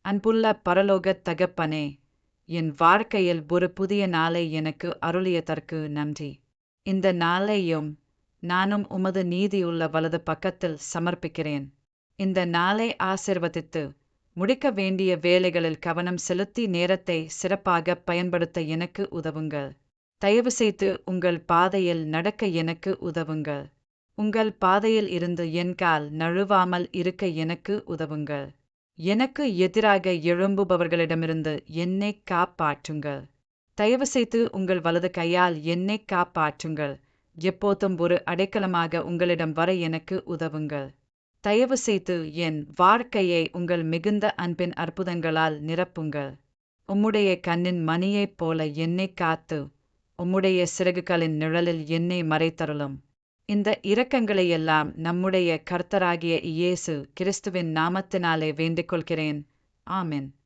அன்புள்ள பரலோகத் தகப்பனே, என் வாழ்க்கையில் ஒரு புதிய நாளை எனக்கு அருளியதற்கு நன்றி. இந்த நாளையும் நானும் உமது நீதியுள்ள வலது பக்கத்தில் சமர்ப்பிக்கிறேன். இந்த நாளை ஆசீர்வதித்து முடிக்க வேண்டிய வேலைகளில் கவனம் செலுத்தி நேரத்தை சிறப்பாக பயன்படுத்த எனக்கு உதவுங்கள். தயவு செய்து உங்கள் பாதையில் நடக்க எனக்கு உதவுங்கள். உங்கள் பாதையில் இருந்து என் கால் நழுவாமல் இருக்க எனக்கு உதவுங்கள். எனக்கு எதிராக எழும்புபவர்களிடமிருந்து என்னை காப்பாற்றுங்கள். தயவு செய்து உங்கள் வலது கையால் என்னை காப்பாற்றுங்கள். எப்போதும் ஒரு அடைக்கலமாக உங்களிடம் வர எனக்கு உதவுங்கள். தயவு செய்து என் வாழ்க்கையை உங்கள் மிகுந்த அன்பின் அற்புதங்களால் நிரப்புங்கள். உம்முடைய கண்ணின் மணியைப் போல என்னை காத்து உம்முடைய சிறகுகளின் நிழலில் என்னை மறைத்தருளும். இந்த இரக்கங்களையெல்லாம் நம்முடைய கர்த்தராகிய இயேசு கிறிஸ்துவின் நாமத்தினாலே வேண்டிக் கொள்கிறேன். ஆமென்.